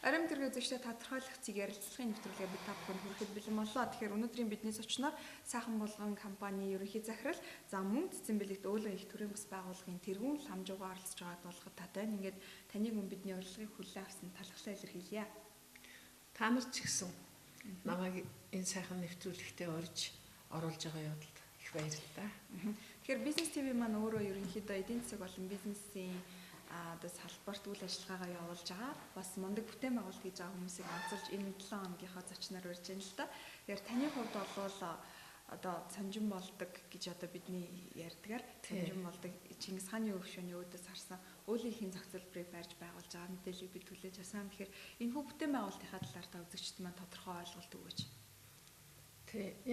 Оройн тэргээ зөвшөө тодорхойлох цэг ярилцлагын нэвтрүүлгээ бид та бүхэнд хүрэхэд бэлэн боллоо. Тэгэхээр өнөөдрийн бидний зочноор сайхан болгон компани ерөнхий захирал за мөн цэцэн бэлэгт өөлөн их төрийн бас байгууллагын тэргүүн ламжуугаар оролцож байгаад болгоход татай. Ингээд таныг бидний урилгыг хүлээн авсан талхлаа илэрхийлье. Та нар ч гэсэн намайг энэ сайхан нэвтрүүлэгтээ оруулж байгаа явдалд их баярлалаа. Тэгэхээр бизнес ТV маань өөрөө ерөнхийдөө эдийн засаг болон бизнесийн одоо салбарт үйл ажиллагаагаа явуулж байгаа. Бас мундаг бүтээн байгуулалт хийж байгаа хүмүүсийг онцолж энэ 7 хоногийнхоо зочноор урьж байна л да. Тэгэхээр таны хувьд бол одоо санжин болдог гэж одоо бидний ярьдгаар санжин болдог Чингис хааны өвшөөний өөдөөс харсан өөрийнхөө зохицолборыг барьж байгуулж байгаа мэдээллийг бид хүлээж авсан. Тэгэхээр энэ бүх бүтээн байгуулалтынхаа талаар та үзэгчд маань тодорхой ойлголт өгөөч.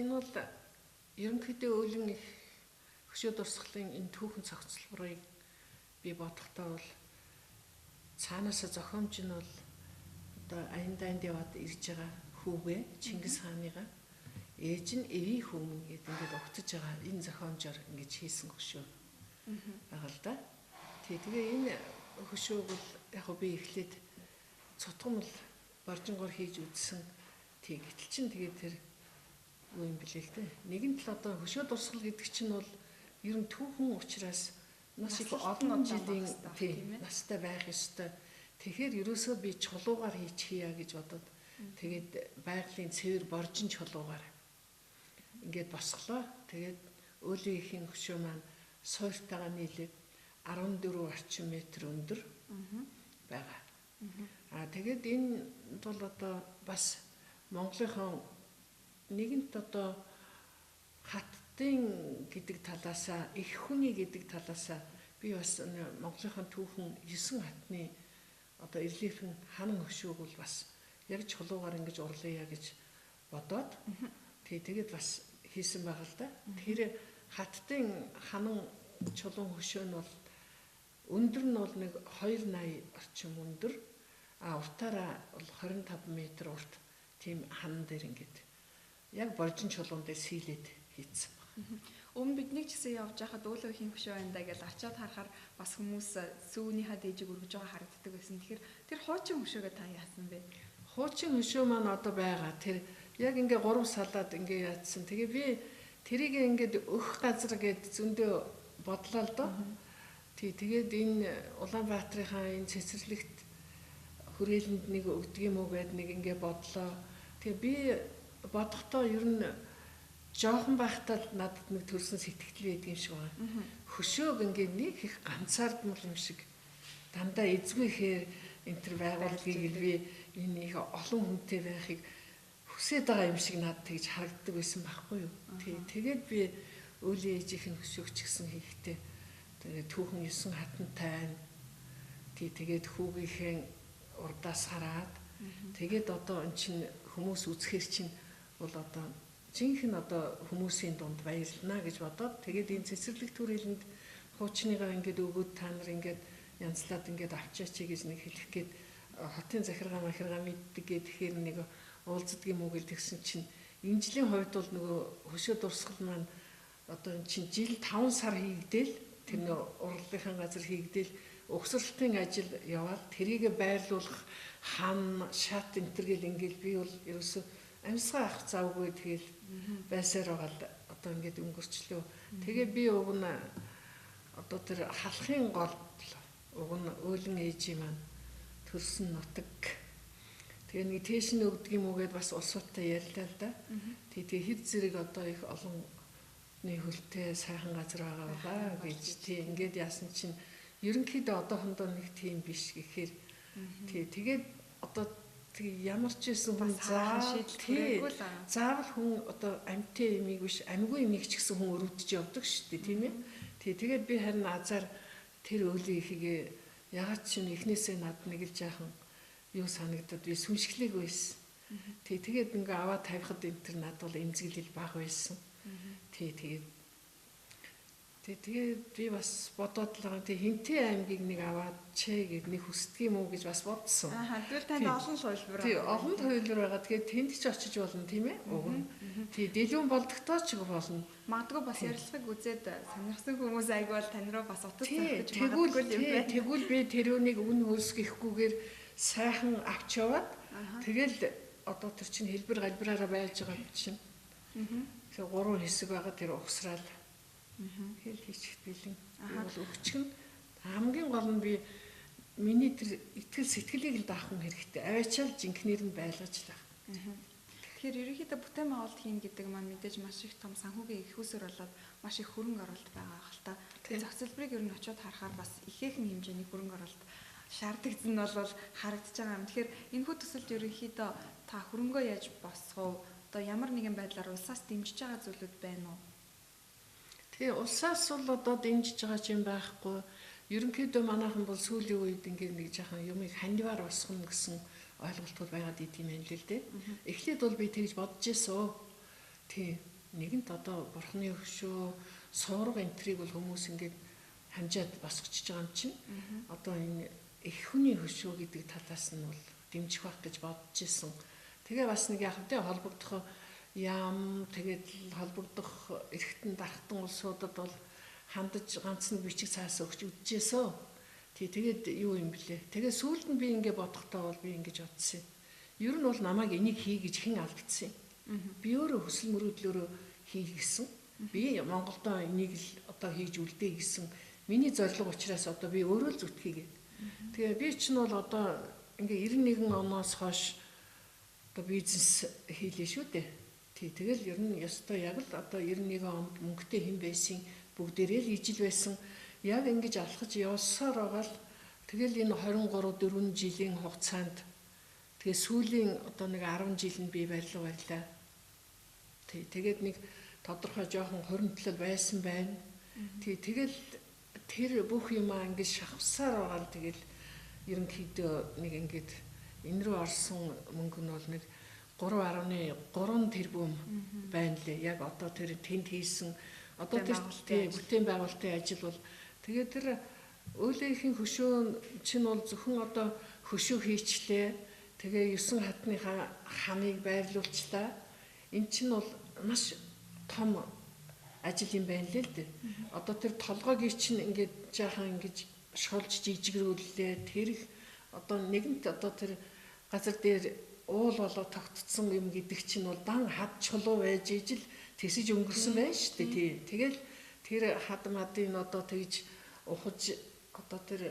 Энэ бол ерөнхийдөө өөлөн их хөшөө дурсгалын энэ түүхэн зохицолборыг би бодохдоо бол цаанаасаа зохиомж нь бол одоо аяндайнд яваад ирж байгаа хүүгээ Чингис хааныгаа ээж нь эвийн хүмүүс гэдэг ингээд угтаж байгаа энэ зохиомжоор ингэж хийсэн хөшөө байгаа л да. Тэгээ энэ хөшөөг бол яг би эхлээд цутгамл боржингоор хийж үзсэн. Гэтэл чин тэгээ тэр юу юм бэлээ л дээ. Нэгэн тал одоо хөшөө дурсгал гэдэг чинь бол ер нь түүхэн учраас нас их олон жилийн настай байх ёстой. Тэгэхээр ерөөсөө би чулуугаар хийчихъя гэж бодоод тэгээд байгалийн цэвэр боржин чулуугаар ингээд босглоо. Тэгээд өөлийнхийн хөшөө маань суурьтайгаа нийлээд 14 орчим метр өндөр байгаа. Тэгээд энэ бол одоо бас Монголынхон нэгэнт одоо хаттын гэдэг талаасаа их хүний гэдэг талаасаа би бас Монголынхон түүхэн 9 хатны одоо релефийн ханан хөшөөг бол бас яг чулуугаар ингэж урлая гэж бодоод тэгээд бас хийсэн байгаа л да. Тэр хаттын ханан чулуун хөшөө нь бол өндөр нь бол нэг 280 орчим өндөр, уртаараа бол 25 м урт тийм ханан дээр ингээд яг боржин чулуун дээр сийлээд хийцэн байна. Өмнө бидний ч гэсэн явж байхад өөлөөхийн хөшөө байна гэж арчаад харахаар бас хүмүүс сүүнийхаа дээжиг өргөж байгаа харагддаг байсан. Тэгэхээр тэр хуучин хөшөөгөө та яасан бэ? Хуучин хөшөө маань одоо байгаа. Тэр яг ингээ 3 салаад ингээ яатсан. Тэгээ би тэрийг ингээд өөх газар гээд зөндөө бодлоо л доо. Тэгээд энэ Улаанбаатарынхаа энэ цэцэрлэгт хүрээлэнд нэг өгдөг юм уу гэд нэг ингээ бодлоо. Тэгээ би бодохдоо ер нь жоохон байхдаа надад нэг төрсэн сэтгэл байдаг юм шиг байна. Хөшөөг ингээ нэг их ганцаардмал юм шиг дандаа эзгүй энэ төр байгууллагыг би энэ их олон хүнтэй байхыг хүсэж байгаа юм шиг надад тэгж харагддаг байсан байхгүй юу. Тэгээд би өөлийн ээжийнх нь хөшөөг ч гэсэн хийхдээ тэгээд түүхэн 9 хатантай байна. Тэгээд хүүгийнхээ урдаас хараад тэгээд одоо эн чин хүмүүс үзэхэр чин бол одоо жинхэнэ одоо хүмүүсийн дунд баярлнаа гэж бодоод тэгээд энэ цэцэрлэг төрөлд хуучныгаа ингээд өгөөд та нар ингээд янзлаад ингээд авчаач гэж нэг хэлэх гээд хотын захиргаа мэддэг гэхээр нэг уулздаг юм уу гэдгсэн чинь энэ жилийн хувьд бол нөгөө хөшөө дурсгал маань одоо эн чинь жил 5 сар хийгдээл тэр нэг урлагийн газар хийгдээл угсралтын ажил яваад тэрийг байрлуулах хан шат энтергээл ингээл би бол ерөөсөө амьсгаа авах завгүй тэгэл байсаар байгаа л одоо ингээд өнгөрчлөө. Тэгээ би уг нь одоо тэр халахын гол уг нь өөлөн ээжийн маань төрсөн нутаг. Тэгээ нэг тэшин өгдөг юм уу гэд бас улсуудтай ярьлаа л да. Тэгээ хэд зэрэг одоо их олонны хөлтэй сайхан газар байгаа гэж ингээд яасан чинь ерөнхийдөө одоохондоо нэг тийм биш гэхээр тэгээд одоо ямар ч байсан хүн заавал хүн одоо амьтаа юмыг биш амьгүй юмыг ч гэсэн хүн өрөвдөж явдаг шүү дээ тийм ээ. Тэгээд би харин азар тэр өөлийг хийгээ ягаад ч юм эхнээсээ над нэг л жаахан юу санагдаад би сүншглэг байсан. Тэгээд ингээ аваа тавихад энэ тэр над бол эмзэглэл бага байсан. Тэгээд би бас бодоод л байгаа. Хинтээ аймгийг нэг аваад чэ гэд нэг хүсдэг юм уу гэж бас бодсон. Тэгвэл танд олон хувилбар байгаа. Олон хувилбар байгаа. Тэгээд тэнд ч очиж болно тийм ээ. Уг нь. Дэлгүүн болдогтоо ч болно. Магадгүй бас ярилцлагыг үзээд сонирхсан хүмүүс айгүй бол тань руу бас утас зорих гэж магадгүй юм байна. Тэгвэл би тэрүүнийг үн хөлсгөхгүйгээр сайхан авч яваад тэгэл одоо тэр чинь хэлбэр галбираараа байж байгаа чинь. Тэгэхээр 3 хэсэг байгаа тэр угсраал. Хэл хийчих бэлэн. Бол өвчгөн хамгийн гол нь би миний тэр итгэл сэтгэлийг л даах юм хэрэгтэй. Аваачаал жинхнэр нь байлгаж лах. Тэгэхээр ерөнхийдөө бүтээн байгуулалт хийн гэдэг маань мэдээж маш их том санхүүгийн их усөр болоод маш их хөрөнгө оруулалт байгаа хэл та. Тэгээд зохицолборыг ер нь очиод харахаар бас ихээхэн хэмжээний хөрөнгө оруулалт шаардлагдан нь бол харагдаж байгаа юм. Тэгэхээр энэхүү төсөлд ерөнхийдөө та хөрөнгөө яаж босгох вэ? Одоо ямар нэгэн байдлаар улсаас дэмжиж байгаа зүйлүүд байна уу? Тэгээ улсаас бол одоо дэмжиж байгаа юм байхгүй. Ерөнхийдөө манайхан бол сүүлийн үед ингээд нэг жаахан юмыг хандиваар босгоно гэсэн ойлголтууд байгаад идэм юм л дээ. Эхлээд бол би тэгж бодож ирсэн. Тий, нэгэнт одоо бурхны хөшөө, суурга энтрийг бол хүмүүс ингээд хамжаад босгочихж байгаа юм чинь. Одоо энэ их хүний хөшөө гэдэг талаас нь бол дэмжих байх гэж бодож ирсэн. Тэгээ бас нэг яг тэ холбогдох яам тэгээд холбогдох эргэтэн дархтан улсуудад бол хандаж ганц нэг бичиг цаас өгч үдчихсэн. Тэгээд юу юм блэ? Тэгээ сүүлд нь би ингэ бодохдоо бол би ингэж бодсон юм. Ер нь бол намайг энийг хий гэж хэн алдсан юм. Би өөрөө хүсэл мөрөөдлөөрөө хий гэсэн. Би Монголдоо энийг л одоо хийж үлдээ гэсэн. Миний зорилго учраас одоо би өөрөө л зүтгэе. Тэгээ би ч нь бол одоо ингээ 91 оноос хойш одоо бизнес хийлээ шүү дээ. Тэгэл ер нь ёстой яг л одоо 91 онд мөнгөтэй хэн байсан бүгдээрээ л ижил байсан. Яг ингэж алхаж явсаар байгаа л тэгэл энэ 23 4 жилийн хугацаанд тэгээ сүүлийн одоо нэг 10 жил нь би барилга барьлаа. Тэгээд нэг тодорхой жоохон хоригдлол байсан байна. Тэгэл тэр бүх юмаа ингэж шахавсаар байгаа л тэгэл ерөнхийдөө нэг ингэж энэ рүү орсон мөнгө нь бол нэг 3.3 тэрбум байна лээ. Яг одоо тэр тэнд хийсэн одоо тэр бүтээн байгуулалтын ажил бол тэгээд тэр өөлийнхэн хөшөө чинь бол зөвхөн одоо хөшөө хийчлээ. Тэгээ 9 хатныхаа хамыг байрлуулчлаа. Эн чинь бол маш том ажил юм байна лээ л дээ. Одоо тэр толгойг чинь ингээд жаахан ингэж шолж жижигрүүллээ. Тэр их одоо нэгэнт одоо тэр газар дээр уул болоо тогтцсон юм гэдэг чинь бол дан хад чулуу байж ижил тэсэж өнгөрсөн байна шүү дээ. Тэгэл тэр хад мадын одоо тэгж ухаж одоо тэр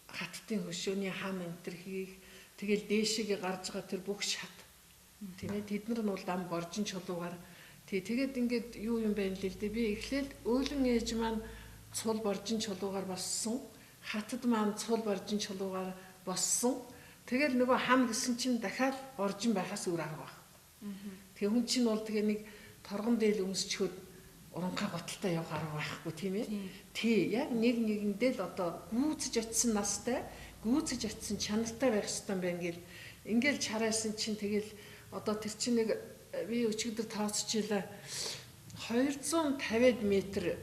хаттын хөшөөний хам энтер хийх тэгэл дээшээ гарч байгаа тэр бүх шат тийм ээ тэд нар нь бол дан боржин чулуугаар тэгээд ингээд юу юм байна лээ л дээ. Би эхлээд өөлөн ээж маань цул боржин чулуугаар боссон, хатад маань цул боржин чулуугаар боссон. Тэгэл нөгөө хам гэсэн чинь дахиад боржин байхаас өөр арга баг. Тэгээ хүн чинь бол тэгээ нэг торгон дээл өмсчхөд уранхай готалтай явах арга байхгүй тийм ээ. Тий, яг нэг нэгэндээ л одоо гүйцэж очисон настай, гүйцэж очисон чанартай байх хэрэгтэй юм байна гэл ингээл чарайсан чинь тэгэл одоо тэр чинь нэг би өчигдөр тооцчихлаа 250 метр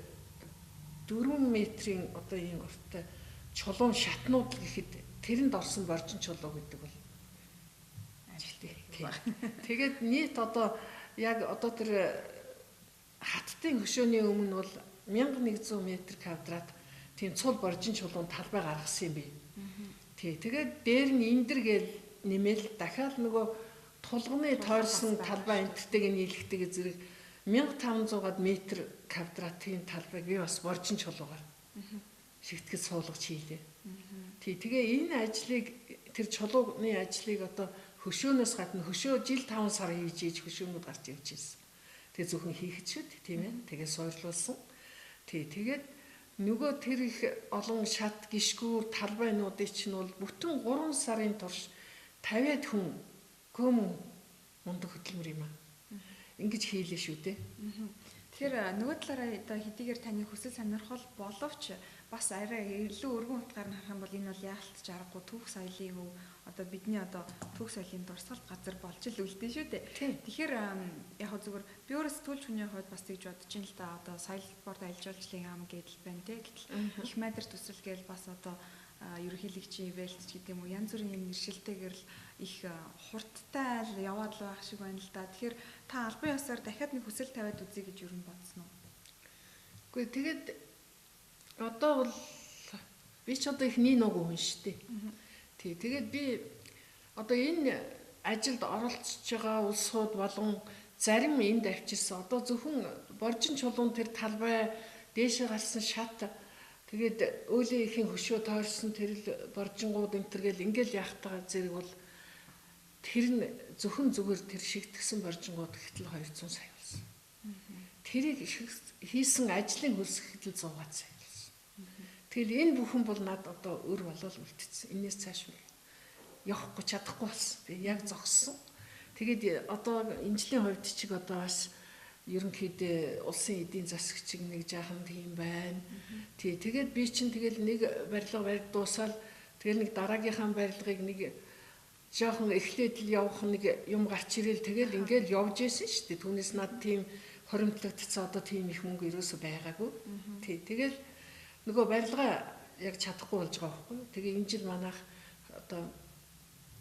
4 метрийн одоо ийм урттай чулуун шатнууд гэхэд тэрэнд орсон боржин чулуу гэдэг бол тэгээд нийт одоо яг одоо тэр хаттын хөшөөний өмнө бол 1100 м2 тийм цул боржин чулуун талбай гаргасан юм би. Тэгээд дээр нь эндэр гээл нэмэл дахиад нөгөө тулганы тойрсон талбай энтертэйг нийлэхтэйг зэрэг 1500 м2 тийм талбайг би бас боржин чулуугаар шигтгэж суулгаж хийлээ. Тэгээ энэ ажлыг тэр чулууны ажлыг одоо хөшөөнөөс гадна хөшөө жил 5 сар хийж хөшөөнүүд гарч явж ирсэн. Тэгээ зөвхөн хийхэд шүү дээ тийм ээ. Тэгээ суурлуулсан. Тэгээд нөгөө тэр их олон шат гიშгүүр талбайнуудыг чинь бол бүтэн 3 сарын турш 50-аад хүн гөмөн мундаг хөдөлмөр юм аа. Ингэж хийлээ шүү дээ. Тэгэхээр нөгөө талаараа одоо хэдийгээр таны хүсэл сонирхол боловч бас арай илүү өргөн утгаар нь харах юм бол энэ бол яалтч аргагүй түүх соёлын өв одоо бидний одоо түүх соёлын дурсгалт газар болж л үлдэн шүү дээ. Тэгэхээр яг хөө зүгээр би өөрөө сэтгүүлч хүний хувьд бас тэгж бодож ин л да одоо соёл спорт аялал жуулчлалын ам гэдэл байна те. Гэтэл их майдар төсөл гээл бас одоо ерөнхийлөгчийн ивэлт гэдэг юм уу янз бүрийн юм нэршилтэйгээр л их хурдтай л яваад л байх шиг байна л да. Тэгэхээр та албан ёсоор дахиад нэг хүсэл тавиад үзье гэж юу бодсон уу? Үгүй тэгээд одоо бол би ч одоо их нэг хүн шүү дээ. Тэгээд би одоо энэ ажилд оролцож байгаа улсууд болон зарим энд авчирсан одоо зөвхөн боржин чулуун тэр талбай дээшээ гарсан шат тэгээд өөлийн ихийн хөшөө тойрсон тэр боржингууд энтергээл ингээл яахтайгаа зэрэг бол тэр нь зөвхөн зүгээр тэр шигдгсэн боржингууд гэтэл 200 сая болсон. Тэрийг хийсэн ажлын хөлс гэтэл 100 сая болсон. Тэгэл энэ бүхэн бол над одоо өр болол үлдсэн. Энээс цааш явахгүй чадахгүй болсон. Би яг зогссон. Тэгээд одоо энэжлийн хувьд чиг одоо бас ерөнхийдөө улсын эдийн засагч нэг жаахан тийм байна. Тэгээд би чинь тэгэл нэг барилга дуусаад тэгэл нэг дараагийнхаа барилгыг нэг жаахан эхлээд л явах нэг юм гарч ирэл тэгэл ингээл явж исэн шүү дээ. Түүнээс над тийм хоримтлагдсан одоо тийм их мөнгө ерөөсөө байгаагүй. Тэгэл нөгөө барилга яг чадахгүй болж байгаа байхгүй. Тэгээ энэ жил манайх одоо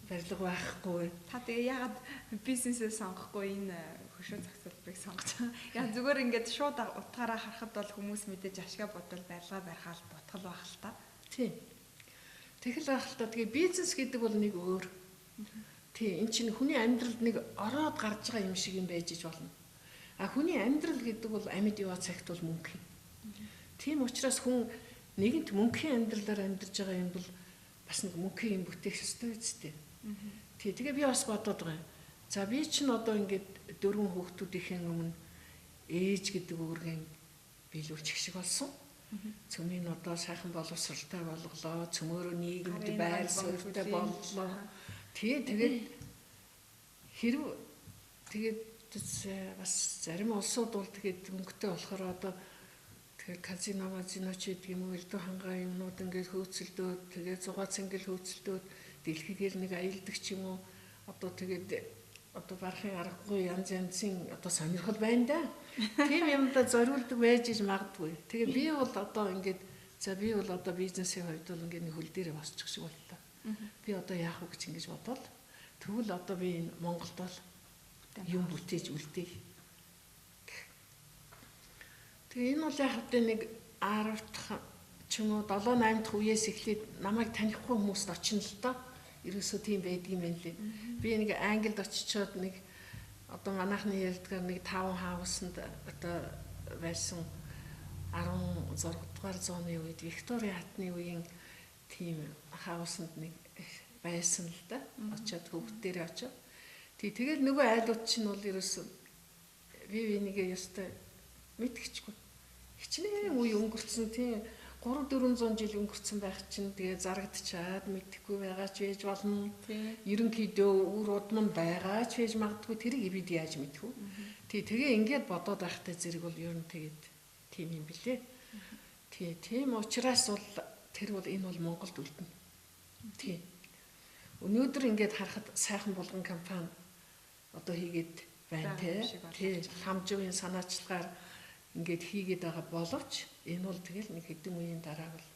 барилга байхгүй. Та тэгээ ягаад бизнесээ сонгохгүй энэ хөшөө зохицуулбарыг сонгож байгаа. Яг зүгээр ингээд шууд утгаараа харахад бол хүмүүс мэдээж ашгаа бодвол барилга барихаар ботгол байх л та. Тийм. Тэгэл байх л та. Тэгээ бизнес гэдэг бол нэг өөр. Тийм. Энд чинь хүний амьдралд нэг ороод гарч байгаа юм шиг юм байж болно. А хүний амьдрал гэдэг бол амьд яваа цагт бол мөнгө юм. Тийм учраас хүн нэгэнт мөнхийн амьдралаар амьдарч байгаа юм бол бас нэг мөнхийн юм бүтээх ёстой үстэй. Тэгээ би бас бодоод байгаа юм. За би чинь одоо ингээд 4 хүүхдүүдийн өмнө ээж гэдэг үүргийн биелүүлж их шиг болсон. Цөмийн одоо сайхан боловсралтай болголоо, цөмөөрөө нийгэмд байр суурьтай боллоо. Тэгээд хэрв тэгээд бас зарим улсууд бол тэгээд мөнгөтэй болохоор одоо тэгээд казино ч гэдэг юм уу элдв хангаа юмнууд ингээд хөөцөлдөөд тэгээд зугаа цэнгэл хөөцөлдөөд дэлхийгээр нэг аялдаг ч юм уу одоо тэгээд одоо барахын аргагүй янзын одоо сонирхол байна да. Тийм юмдаа зориулдаг байж иж магадгүй. Тэгээ би бол одоо ингээд би бол одоо бизнесийн хувьд бол ингээд нэг хөл дээрээ босчих шиг боллоо. Би одоо яах вэ гэж ингэж бодвол тэгвэл одоо би энэ Монголд бол юм бүтээж үлдээх. Тэгээ энэ бол яг хэвтэ нэг 10 дахь ч юм уу 7 8 дахь үеэс эхлээд намайг танихгүй хүмүүст очино л доо. Ерөөсөө тийм байдгийм байх лээ. Би нэг Англид очичоод нэг одоо манайхны ярьдгаар нэг 5 хаусанд одоо байсан 16 дугаар зууны үед Викторийн хатны үеийн тийм хаусанд нэг байсан л да. Очоод хөвгтдэрээ очоод. Тэгээд нөгөө айлууд чинь бол ерөөсөө би нэгээ ёстой мэдчихгүй. Хичнээн үе өнгөрцөн тийм 300-400 жил өнгөрцөн байх чинь тэгээ зарагдчихад мэдхгүй байгаа ч байж болно. Ерөнхийдөө үр удам байгаа ч байж магадгүй тэрийг бид яаж мэдэх вэ? Тэгээ ингээд бодоод байхтай зэрэг бол ер нь тэгээд тийм юм билээ. Тийм учраас бол тэр бол энэ бол Монголд үлдэнэ. Тийм. Өнөөдөр ингээд харахад сайхан булган компани одоо хийгээд байна тий. Хамжуугийн санаачлагаар ингээд хийгээд байгаа боловч энэ бол тэгэл нэг хэдэн үеийн дараа бол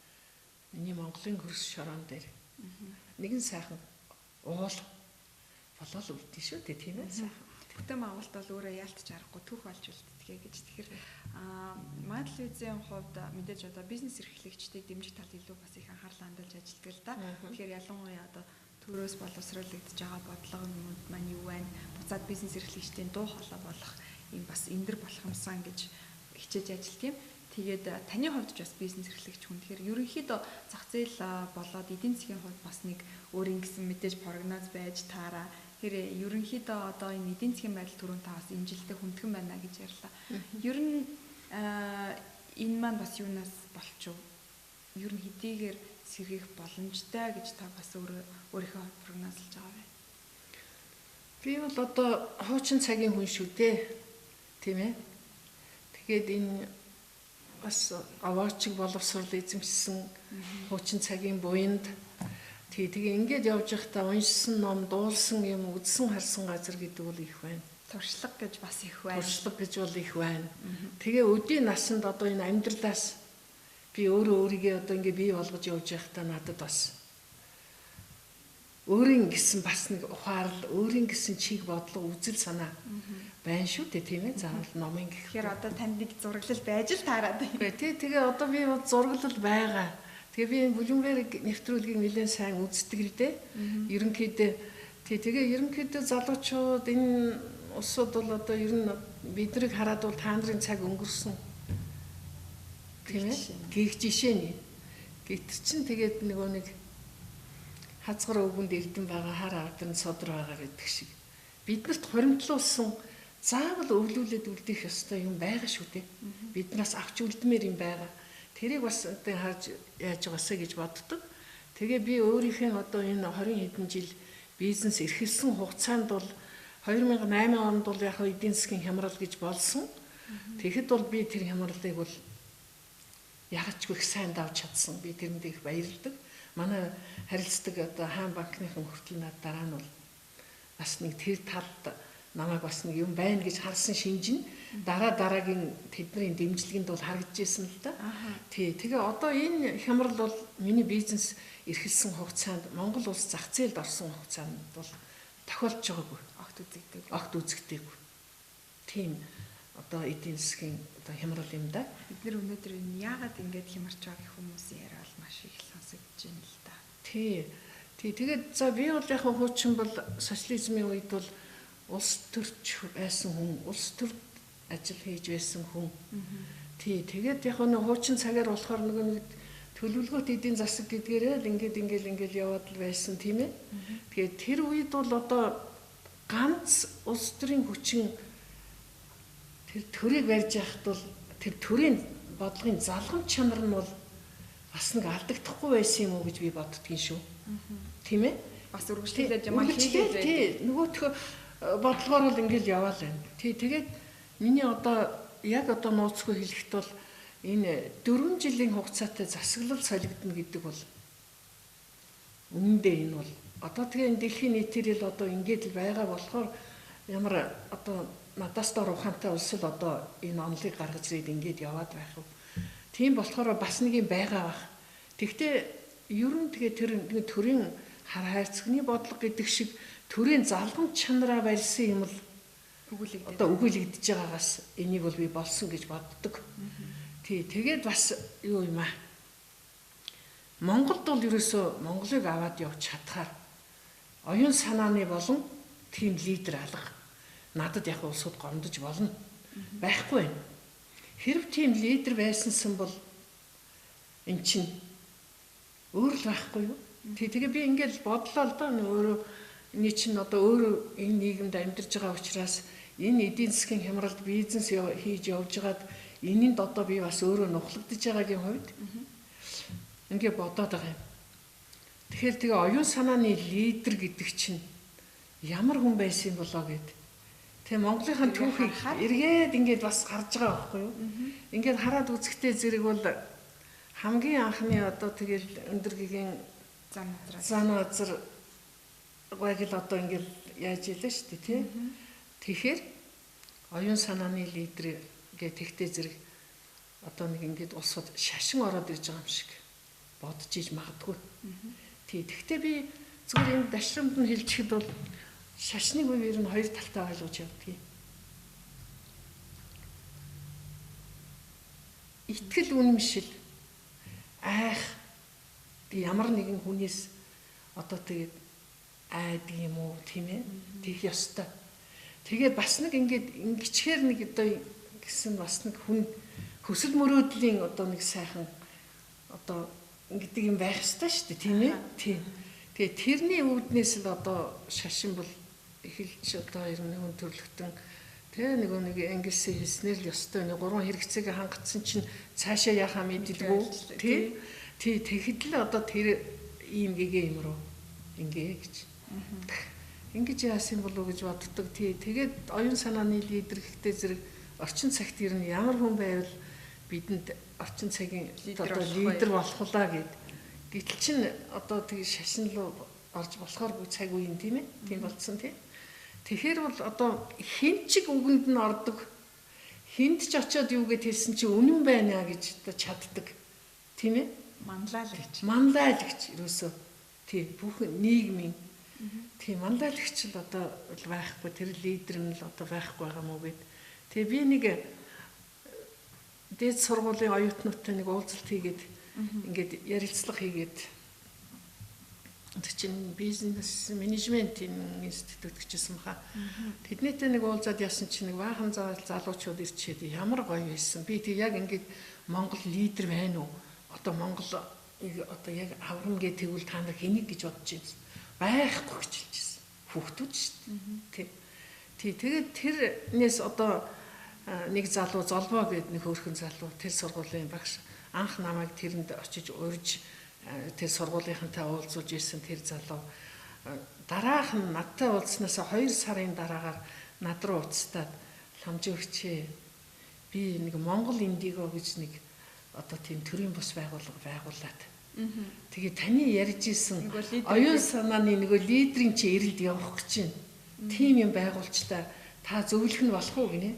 миний Монголын хөрс шороон дээр нэгэн сайхан уул болол үлдээ шүү дээ тийм ээ сайхан. Бүтээн байгуулалт бол өөрөө яалтч аргагүй түүх болж үлддэг гэж. Тэгэхээр манай телевизийн хувьд мэдээж одоо бизнес эрхлэгчдийг дэмжих талд илүү бас их анхаарал хандуулж ажилладаг л да. Тэгэхээр ялангуяа одоо төрөөс боловсруулагдж байгаа бодлого юмуд маань юу байна? Буцаад бизнес эрхлэгчдийн дуу хоолой болох юм бас эндэр болох юмсан гэж хичээж ажилладаг юм. Тэгээд таны хувьд ч бас бизнес эрхлэгч хүн. Тэгэхээр ерөнхийдөө зах зээл болоод эдийн засгийн хувьд бас нэг өөрийн гэсэн мэдээж прогноз байж таараа. Тэгэхээр ерөнхийдөө одоо энэ эдийн засгийн байдал түрүүн та бас имжилтэй хүндхэн байна гэж ярьлаа. Ер нь энэ маань бас юунаас болчих вэ? Ер нь хэдийгээр сэргийх боломжтой гэж та бас өөрийнхөө прогнозлж байгаа вэ? Би бол одоо хуучин цагийн хүн шүү дээ. Тийм ээ. Тэгээд энэ бас аваачиг боловсрол эзэмшсэн хуучин цагийн буянд тэгээ ингээд явж байхдаа уншсан ном, дуулсан юм, үзсэн харсан газар гэдэг бол их байна. Туршлага гэж бас их байна. Туршлага гэж бол их байна. Тэгээ өдийн насанд одоо энэ амьдралаас би өөрийгөө одоо ингээд бий болгож явж байхдаа надад бас өөрийн гэсэн бас нэг ухаарл, өөрийн гэсэн чиг бодлого, үзэл санаа байна шүү дээ тийм ээ. Заавал номын гэх. Тэгэхээр одоо танд нэг зураглал байж л таарад байна. Тэгээ одоо би зураглал байгаа. Тэгээ би Bloomberg нэвтрүүлгийг нэлээд сайн үздэг л дээ. Ерөнхийдөө Тэгээ ерөнхийдөө залуучууд энэ улсууд бол одоо ер нь биднийг хараад бол та нарын цаг өнгөрсөн тийм ээ гих жишээний гэтэр чин тэгээд нөгөө нэг хазгар өвгөнд эрдэн байгаа хар авдан содор байгаа гэдэг шиг биднэрт хуримтлуулсан заавал өвлүүлээд үлдэх ёстой юм байгаа шүү дээ. Биднээс авч үлдмээр юм байгаа. Тэрийг бас одоо харж яаж байгаасаа гэж боддог. Тэгээ би өөрийнхөө одоо энэ 20 хэдэн жил бизнес эрхэлсэн хугацаанд бол 2008 онд бол яг эдийн засгийн хямрал гэж болсон. Тэгэхэд бол би тэр хямралыг бол ягчгүй их сайн давж чадсан. Би тэрэнд их баярлагдав. Манай харилцдаг одоо хаан банкныхан хүртэл над дараа нь бол бас нэг тэр талд намайг бас нэг юм байна гэж харсан шинжин дараагийн тэдний дэмжлэгэнд бол харагдажсэн л да. Тэгээ одоо энэ хямрал бол миний бизнес эрхэлсэн хугацаанд Монгол улс зах зээлд орсон хугацаанд бол тохиолдож байгаагүй. Огт үзэгдээгүй. Тийм одоо эдийн засгийн одоо хямрал юм да. Бид нэр өнөөдөр энэ яагаад ингэж хямарч байгаа гэх хүмүүсийн яриа бол маш их сонсогдож байна л да. Тэгээд за би бол яг хуучин бол социализмын үед бол улс төрч байсан хүн, улс төрд ажил хийж байсан хүн. Тэгээд яг нэг хуучин цагаар болохоор нэг төлөвлөгөөт эдийн засаг гэдгээрээ л ингээд яваад л байсан тийм ээ. Тэгээд тэр үед бол одоо ганц улс төрийн хүчин тэр төрийг барьж яхад бол тэр төрийн бодлогын залгамж чанар нь бол бас нэг алдагдахгүй байсан юм уу гэж би боддгийн шүү. Тийм ээ? Бас үргэлжлүүлээд юм хийгээд байдаг. Нөгөөх бодлогоор бол ингээл яваал байна. Тэгээд миний одоо яг одоо нууцгүй хэлэхэд бол энэ 4 жилийн хугацаатай засаглал солигдно гэдэг бол үнэндээ энэ бол одоо тэгээ энэ дэлхийн нийтээрэл одоо ингээд л байгаа болохоор ямар одоо надаас дор ухаантай улс л одоо энэ онолыг гаргаж ирээд ингээд яваад байх юм. Тийм болохоор бас нэг юм байгаа бах. Тэгвэл ер нь тэгээ тэр төрийн хайрцагны бодлого гэдэг шиг төрийн залгамж чанараа барьсан юм л өгүүлэгдэж байгаагаас энийг бол би болсон гэж боддог. Тэгээд бас юу юм аа. Монголд бол ерөөсөө Монголыг аваад явж чадхаар оюун санааны болон тийм лидер алга надад яг улсууд гомдож болно. Байхгүй байна. Хэрв тийм лидер байсансан бол эн чинь өөр л байхгүй юу? Тэгээ би ингээд бодлоо л да өөрөө энэ чинь одоо өөрөө энэ нийгэмд амьдарч байгаа учраас энэ эдийн засгийн хямралд бизнес хийж явж байгаад энэнд одоо би бас өөрөө нухлагдж байгаагийн хувьд ингээд бодоод байгаа юм. Тэгэхээр тэгээ оюун санааны лидер гэдэг чинь ямар хүн байсан болоо гэд. Тэгээ Монголынхаа түүхийг эргээд ингээд бас харж байгаа байхгүй юу? Ингээд хараад үзэхдээ зэрэг бол хамгийн анхны одоо тэгэл өндөргийн зан азар гайг л одоо ингээд яаж илээ шүү дээ тий. Тэгэхээр оюун санааны лидер гэ тэгтээ зэрэг одоо нэг ингээд улсууд шашин ороод ирж байгаа юм шиг бодож иж магадгүй. Тэгтээ би зүгээр энэ дашрамд нь хэлчихэд бол шашныг үеэр нь хоёр талтай ойлгож явдгийг. Итгэл үнэмшил айх би ямар нэгэн хүнээс одоо тэгээд айдаг юм уу тийм ээ тийх ёстой. Тэгээд бас нэг ингээд ингэчээр нэг одоо гэсэн бас нэг хүн хөсөл мөрөөдлийн одоо нэг сайхан одоо ингэдэг юм байх ёстой шүү дээ тийм ээ. Тийм. Тэгээд тэрний үүднээс л одоо шашин бол эхэлж одоо ер нь хүн төрлөختөн тэгээ нэг ангилсан хэлснээр л ёстой нэг 3 хэрэгцээг хангацсан чинь цаашаа яхаа мэдэлгүй тий. Тэгэхэд л одоо тэр ийм гэгээ юм руу ингээ гэж. Ингэж яасан болов уу гэж боддог. Тэгээд оюун санааны лидер гэхдээ зэрэг орчин цагт ер нь ямар хүн байвал бидэнд орчин цагийн одоо лидер болохлаа гэд. Гэтэл чин одоо тэг шашин руу орж болохооргүй цаг үе юм тийм ээ. Тийм болцсон тийм. Тэгэхээр бол одоо хэн ч үгэнд нь ордог. Хүнд ч очиод юу гэж хэлсэн чи үнэн байна гэж одоо чаддаг. Тийм ээ? Манлайлагч ерөөсөө тий бүх нийгмийн тий манлайлагч л одоо байхгүй тэр лидер нь л одоо байхгүй байгаа мó гэд. Тэгээ би нэг дээд сургуулийн оюутнуудтай нэг уулзалт хийгээд ингээд ярилцлага хийгээд тэр чинь бизнес менежментийн институт гэжсэн баха. Тэднийтэй нэг уулзаад яасан чинь нэг баахан залуучууд ирчээд ямар гоё байсан. Би тэг яг ингээд Монгол лидер байна уу? Одоо Монгол одоо яг аврам гэ тэгвэл та нар хэнийг гэж бодож байна? Байхгүй гэж хэлжсэн. Хүүхдүүд шүү дээ. Тий. Тэгээд тэрнээс одоо нэг залуу золбоо гэдэг нэг хөөрхөн залуу тэр сургуулийн багш анх намайг тэрэнд очиж урьж тэр сургуулийнхантай уулзуулж ирсэн тэр залуу дараах нь надтай уулзснаас 2 сарын дараагаар над руу уцтаад ламжигч би нэг Монгол Индиго гэж нэг одоо тийм төрийн бус байгууллага байгуулад. Тэгээ таны ярьж исэн оюун санааны нөгөө лидерийн чи ирэлд явах гэж байна. Тим юм байгуулчлаа. Та зөвлөх нь болох уу гинэ?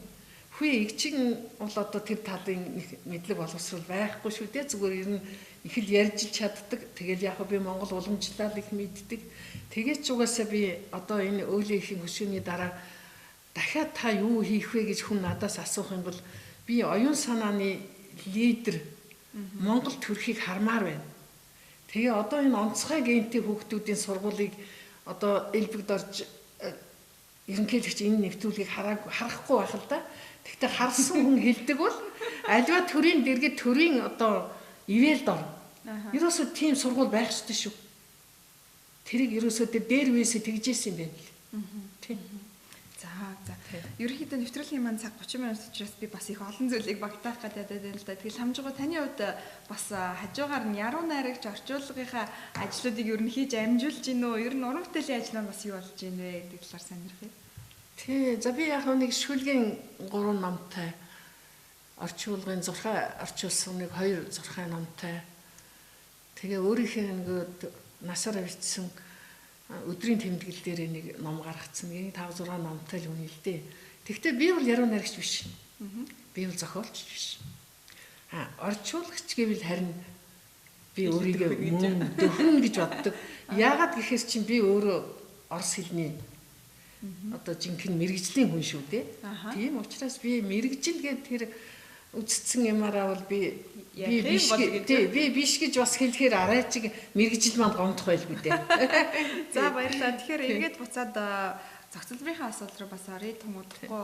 Хүй игчиг бол одоо тэр талын мэдлэг боловсрол байхгүй шүү дээ. Зүгээр ер нь их л ярьж чаддаг. Тэгэл яг би Монгол уламжлал их мэддэг. Тэгээд ч угаасаа би одоо энэ өөлийнхин хөшөөний дараа дахиад та юу хийх вэ гэж хүн надаас асуух юм бол би оюун санааны лидер Монгол төрхийг хармаар байна. Тэгээ одоо энэ онцгой гентэй хүүхдүүдийн сургуулийг одоо элбэгд орж ерөнхийлөгч энэ нэвтрүүлгийг харахгүй байх л да. Гэхдээ харсан хүн хэлдэг бол альва төрийн дэргэд төрийн одоо ивэлд ор. Ерөөсөө тийм сургууль байх ёстой шүү. Тэрийг ерөөсөө дээр вээсээ тэгжсэн юм байна л. Тийм. За. Ерөнхийдөө нэвтрүүлгийн маань цаг 30 минут учраас би бас их олон зүйлийг багтаах гэдэг байна л да. Тэгэл хамжгаа таны хувьд бас хажуугаар нь яруу найрагч орчуулгынхаа ажлуудыг ер нь хийж амжуулж гин үү? Ер нь уран бүтээлийн ажил нь бас юу болж гин вэ гэдэг талаар сонирхъя. Тий, за би яг нэг шүлгийн 3 номтой орчуулгын зурхай орчуулсан нэг 2 зурхай номтой. Тэгээ өөрийнхөө ингээд насаар авчсан өдрийн тэмдэглэл дээр нэг ном гаргацсан. Нэг 5 6 номтой л үнэ л дээ. Тэгвэл би бол яруу найрагч биш. Би бол зохиолч биш. Орчуулагч гэвэл харин би өөрийгөө мөн дөхөн гэж боддог. Яагаад гэхээр чинь би өөрөө орос хэлний одоо жинхэнэ мэрэгжлийн хүн шүү дээ. Тийм учраас би мэрэгжил гэдэг тэр үздсэн юмараа бол би биш гэж бас хэлэхээр арайчиг мэрэгжил маань гомдох байлгүй дээ. За баярлалаа. Тэгэхээр эргээд буцаад зохицолборынхаа асуудал руу бас оръё. Томодохгүй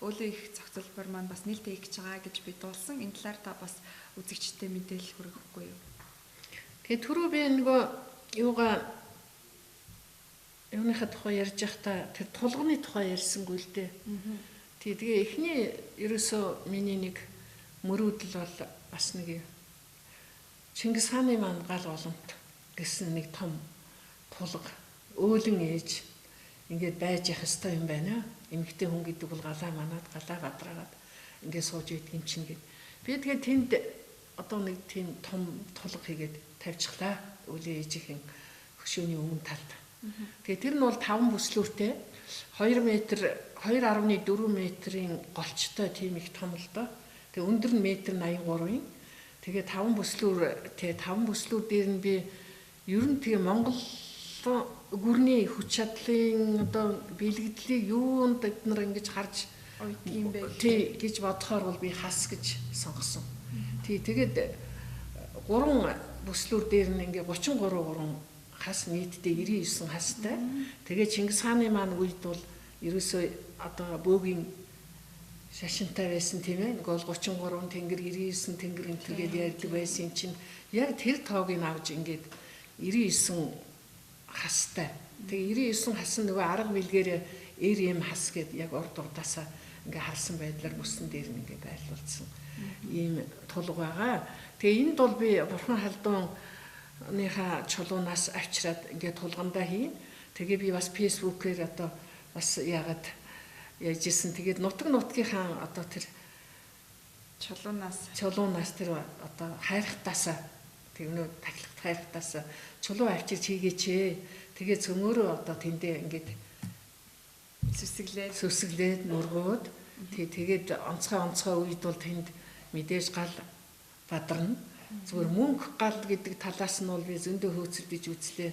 өөлийн их зохицолбор маань бас нээлттэй хийж байгаа гэж би дуулсан. Энэ талаар та бас үзэгчтэй мэдээлэл хүргэхгүй юу? Тэгээ түрүү би нөгөө юуныхаа тухай ярьж байхдаа тэр тулганы тухай ярьсангүй л дээ. Тэгээ эхний ерөөсөө миний нэг мөрөөдөл бол бас нэг Чингис хааны маань гал боломт гэсэн нэг том тулга өөлөн ээж ингээд байж явах ёстой юм байна. Эмэгтэй хүн гэдэг бол галаа манаад галаа гадраагаад ингээд сууж идэх юм чинь гэд. Би тэгээ тэнд одоо нэг тийм том тулга хийгээд тавьчихлаа. Өөлөө ээжийн хөшөөний өмнө талд. Тэгээ тэр нь бол 5 бүслүүртэй 2 метр 2.4 метрийн голчтой тийм их том л доо. Тэгээ өндөр нь 1.83 м. Тэгээ 5 бүслүүр дээр нь би ер нь тэгээ Монгол гүрний хүч чадлын одоо бэлгэдлийг юунд эднэр ингэж харж юм бэ гэж бодохоор бол би хас гэж сонгосон. Тэгээд 3 бүслүүр дээр нь ингээ 33 хас нийтдээ 99 хастай. Тэгээ Чингис хааны маань үед бол ерөөсөө одоо бөөгийн шашинтай байсан тийм ээ. Нэг бол 33 тэнгэр 99 тэнгэр энэ төргээд ярьдаг байсан чинь яг тэр тоог нь авч ингээд 99 хастай. Тэгээ 99 хас нь нөгөө арга билгээр RM хас гэдэг яг урд урдаасаа ингээ харсан байдлаар бүсэн дээр нь ингээ байлуулсан ийм тулга байгаа. Тэгээ энд бол би бурхан халдуун ныхаа чулуунаас авчираад ингээд тулгандаа хийн. Тэгээ би бас фэйсбүүкээр одоо бас яагаад яаж исэн. Тэгээд нутгийнхаа одоо тэр чулуунаас тэр одоо хайрхтаасаа тэгнөө тахилгт хайрхтаасаа чулуу авчирч хийгээч. Тэгээ цөмөөрөө одоо тэндээ ингээд сүсгэлээд нургууд тэгээд онцгой үед бол тэнд мэдээж гал бадарна. Зүгээр мөнгө гал гэдэг талаас нь бол би зөндөө хөөцөлдөж үзлээ.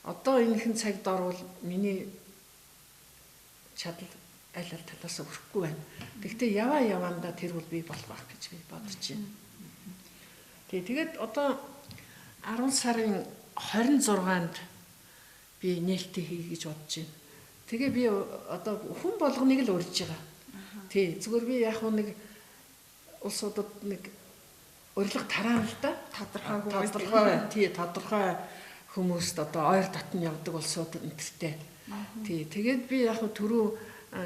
Одоо энэхэн цагт орвол миний чадал аль талаас өрөхгүй байна. Гэхдээ яваандаа тэр бол би болох байх гэж би бодож байна. Тэгээд одоо 10 сарын 26-нд би нээлттэй хий гэж бодож байна. Тэгээ би одоо хүн болгоныг л урьж байгаа. Тий, зүгээр би яг нэг улсуудад нэг урилга тараана л да. Тодорхой хүмүүст одоо ойр дотн явдаг улсууд энтертэй. Тий, тэгээд би яг түрүү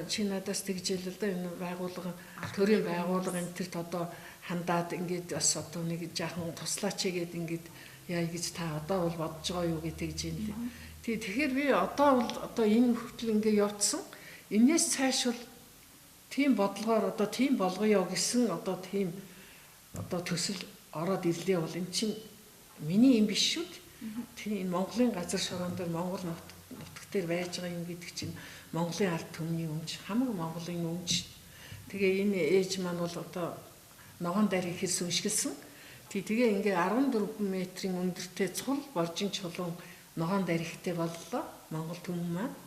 чи надаас тэгж хэлээ л да, энэ байгууллага, төрийн байгууллага энтерт одоо хандаад ингээд бас одоо нэг жаахан туслаач гээд ингээд яа гэж та одоо бол бодож байгаа юу гэж тэгж юм. Тий, тэгэхээр би одоо бол одоо энэ хүртэл ингээд явцсан. Энээс цааш бол тийм бодлогоор одоо тийм болгоё гэсэн одоо тийм одоо төсөл ороод ирлээ бол эн чинь миний юм биш шүү дээ. Тийм Монголын газар шороон дээр Монгол нутаг дээр байж байгаа юм гэдэг чинь Монголын ард түмний өмч, хамаг Монголын өмч. Тэгээ энэ ээж маань бол одоо ногоон дайрыг хэрс уншгэлсэн. Тэгээ ингээ 14 метрийн өндөртэй цул боржин чулуун ногоон дайрхтэй боллоо Монгол түмэн маань.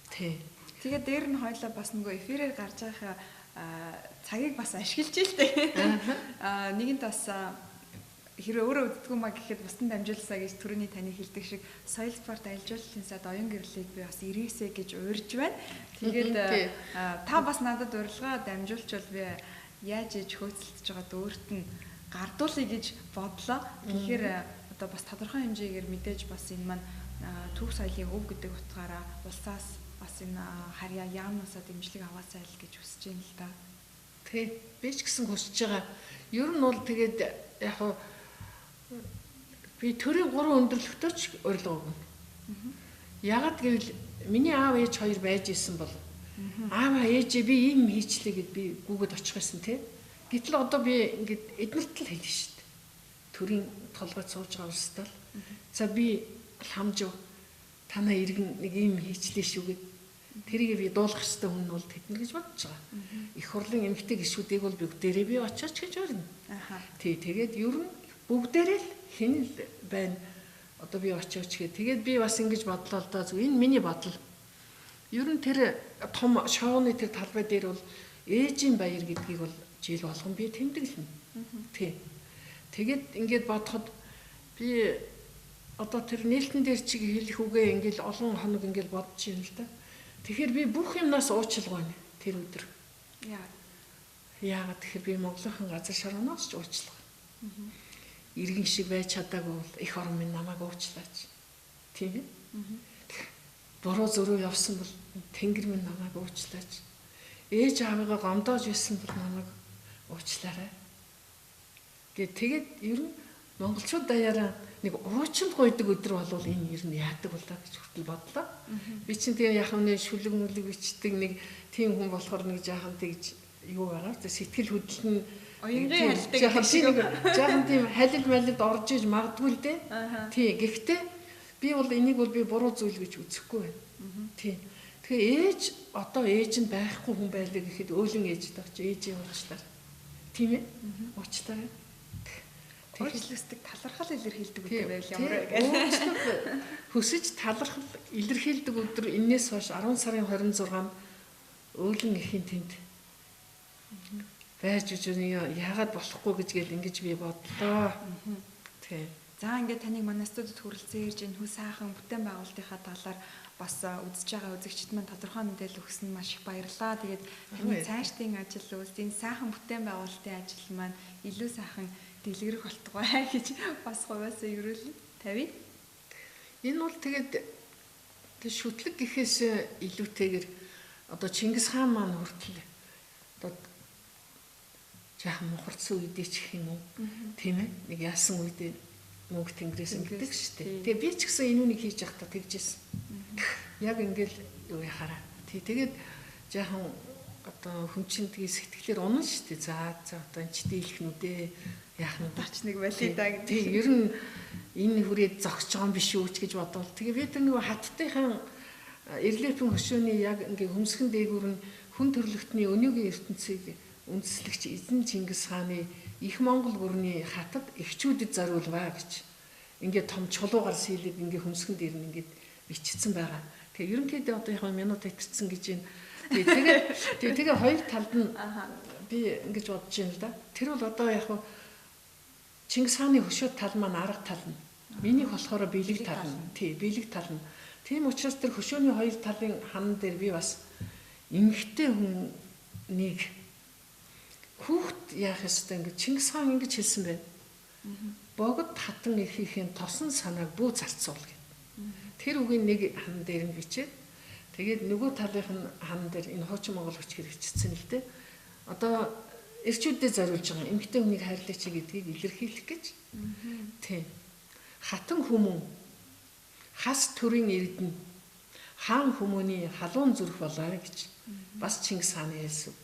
Тий. Тэгээ дээр нь хоёлаа бас нөгөө эфирээр гарч байгаа цагийг бас ашиглаж илтэй. Нэгэнт бас хэрвээ өөрөө үздэггүй маа гэхэд бусдад дамжуулсаа гэж түрүүний таны хэлдэг шиг соёл спорт аялал жуулчлалын сайд оюун гэрлийг би бас ирээсэ гэж уурж байна. Тэгээд та бас надад урилга дамжуулчвал би яаж иж хөөцөлдөж байгаад өөрт нь гардуулъя гэж бодлоо. Тэгэхээр одоо бас тодорхой хэмжээгээр мэдээж бас энэ маань төв соёлын өв гэдэг утгаараа улсаас бас энэ харьяа яамнасаа дэмжлэг аваасай л гэж хүсэж байна л да. Тий, би ч гэсэн хүсэж байгаа. Ер нь бол тэгээд яг би төрийн 3 өндөрлөгтөөч урилга өгнө. Ягаад гэвэл миний аав ээж хоёр байж исэн бол аава ээжээ би ийм хийчлээ гэд би гүгэд очих байсан тий. Гэтэл одоо би ингээд эднэрт л хэлнэ шүү дээ. Төрийн толгойд сууж байгаа улстай л. За би хамжив танаа иргэн нэг ийм хийчлээ шүү гэд тэрийг би дуулах ёстой хүн бол тэднэр гэж бодож байгаа. Их хурлын эмэгтэй гишүүдийг бол бүгдээрээ би очооч гэж өрнө. Тий, тэгээд ер нь бүгдээрээ л хэн л байна. Одоо би очооч гээ. Тэгээд би бас ингэж бодлоо л доо. Энэ миний бодол. Ер нь тэр том шоуны тэр талбай дээр бол ээжийн баяр гэдгийг бол жил болгон би тэмдэглэнэ. Тий. Тэгээд ингэж бодоход би одоо тэр нээлтэн дээр чиг хэлэх үгээ ингээл олон хоног ингээл бодож юм л да. Тэгэхээр би бүх юмнаас уучлал гонё тэр өдөр. Яагаад тэгэхээр би Монголын газар шороноос ч уучлал. Иргэн шиг байж чадаагүй бол их орон минь намайг уучлаач. Тийм ээ. Буруу зөрөө явсан бол Тэнгэр минь намайг уучлаач. Ээж аавыгаа гомдоож байсан бол намайг уучлаарай. Тэгээд ер нь монголчууд даяараа нэг уучлал гойдог өдөр болвол энэ ер нь яадаг болоо гэж хүртэл бодлоо. Би чинь тэгээ яхав нэг шүлэг мүлэг бичдэг нэг тийм хүн болохоор нэг жаахан тэгж юу байгаа. Сэтгэл хөдлөл нь оюунгийн хальтыг жаахан тийм халил малид орж иж магадгүй л дээ. Тий, гэхдээ би бол энийг бол би буруу зүйл гэж үзэхгүй байна. Тий. Тэгээ ээж одоо ээж нь байхгүй хүн байлаа гэхэд өөлөн ээж дагч ээжийн уучлаар. Тийм ээ? Уучлаар. Уучлалстыг талархал илэрхийлдэг өдөр байвал ямар вэ? Уучлал хөсөж талархал илэрхийлдэг өдөр энээс хойш 10 сарын 26-нд өөлөн эхийн тэнд байж үжиний яагаад болохгүй гэж гэл ингэж би бодлоо. Тий. За ингээд таныг манай студид хүрэлцэн ирж энэ хүн сайхан бүтээн байгуулалтынхаа талаар бас үзэж байгаа үзэгчд маань тодорхой мэдээлэл өгсөн нь маш их баярлалаа. Тэгээд таны цаашдын ажил үст энэ сайхан бүтээн байгуулалтын ажил маань илүү сайхан дэлгэрэх болтугай гэж бас хувьяасаа ерөөлн тавь. Энэ бол тэгээд шүтлэг гэхээс илүүтэйгээр одоо Чингис хаан маань хүртэл одоо жаахан мухарцсан үедээ ч гэх юм уу тийм ээ нэг яасан үедээ мөнх тэнгэрээс ингэдэг шүү дээ. Тэгээ би ч гэсэн энүүнийг хийж явахдаа тэгжсэн. Яг ингээл юу яхаараа. Тэгээд жаахан одоо хүн чинь тэгээ сэтгэлээр унаа шүү дээ. За одоо энэ ч дийлэх нүдээ яах нь тач нэг валида гэдэг. Тэг ер нь энэ хүрээд зогсож байгаа юм биш үү гэж бодвол тэгээ би тэр нөгөө хаттайхан эрлэпэн хөшөөний яг ингээ хөмсгөн дээгүүр нь хүн төрлөختний өнөөгийн ертөнцийг үндэслэгч эзэн Чингис хааны их Монгол гүрний хатад эхчүүдэд зориулваа гэж ингээ том чулуугаар сийлэг ингээ хөмсгөн дээр нь ингээ бичсэн байгаа. Тэгээ ерөнхийдөө одоо яг минут итэрсэн гэж байна. Тэгээ хоёр талд нь би ингэж бодож байна л да. Тэр бол одоо яг Чингис хааны хөшөө тал маань арга тал нь. Миний болохоор бэлэг тал нь. Тий, бэлэг тал нь. Тийм учраас тэр хөшөөний хоёр талын хан дээр би бас эмэгтэй хүнийг хүүхд яах ёстой ингэ Чингис хаан ингэж хэлсэн байна. Богд хатан ихийн тосон санааг бүү зарцуул гэв. Тэр үгийн нэг хан дээр нь бичээд тэгээд нөгөө талынх нь хан дээр энэ хуучин монгол хүч хэрэгжсэн л дээ. Одоо эрчүүдэд зориулж байгаа эмэгтэй хүнийг хайрлаач гэдгийг илэрхийлэх гэж. Тийм. Хатан хүмүүн хас төрийн эрдэнэ хаан хүмүүний халуун зүрх болоо гэж бас Чингис хааны хэлсэн.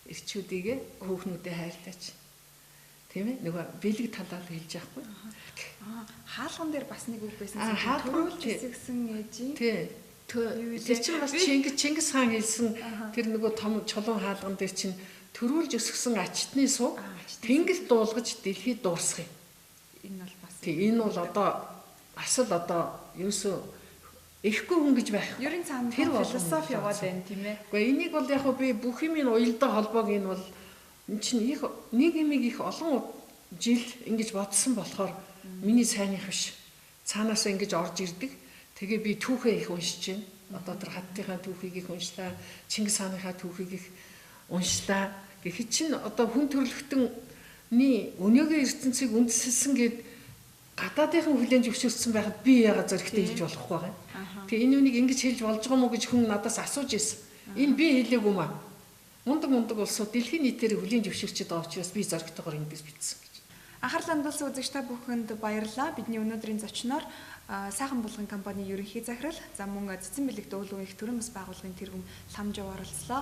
Эрчүүдийг хүүхнүүдэд хайрлаач. Тийм ээ нөгөө бэлэг талаар хэлж яахгүй. Хаалган дээр бас нэг үг байсан. Төрүүлж хэсэгсэн ээжийн. Тийм. Тэр чинь бас Чингис хаан хэлсэн тэр нөгөө том чулуун хаалган дээр чинь төрүүлж өсгсөн ачтны суг тэнгэр дуулгаж дэлхийд дуусгах юм. Энэ бол бас. Тийм энэ бол одоо асал одоо ерөөсөө ихгүй хүн гэж байх. Ерийн цаана тэр философи яваад байна тийм ээ. Гэхдээ энийг бол яг би бүх юмын уялдаа холбоог энэ бол эн чинь их нэг юмыг их олон жил ингэж бодсон болохоор миний сайных биш. Цаанаас ингэж орж ирдэг. Тэгээ би түүхээ их уншиж байна. Одоо тэр хаттынхаа түүхийг их уншлаа. Чингис хааныхаа түүхийг их уншлаа. Гэхэд чинь одоо хүн төрөлхтөний өнөөгийн ертөнцийг үндэслсэн гэд гадаадынхан хүлээн зөвшөөрсөн байхад би яагаад зөрөгтэй хэлж болохгүй байгаа юм. Тэгээ энэ үнийг ингэж хэлж болж байгаа мó гэж хүн надаас асууж ирсэн. Энэ би хэлээгүй маа. Мундаг улсууд дэлхийн нийтээр хүлээн зөвшөөрчөд байгаа учраас би зөрөгтэйгээр ингэж бичсэн гэж. Анхаарал хандуулсан үзэгч та бүхэнд баярлалаа. Бидний өнөөдрийн зочноор сайхан булган компани ерөнхий захирал за мөн цэцэн бэлэг дуулуун их төрөмс байгууллагын тэргүүн Ламжав оролцлоо.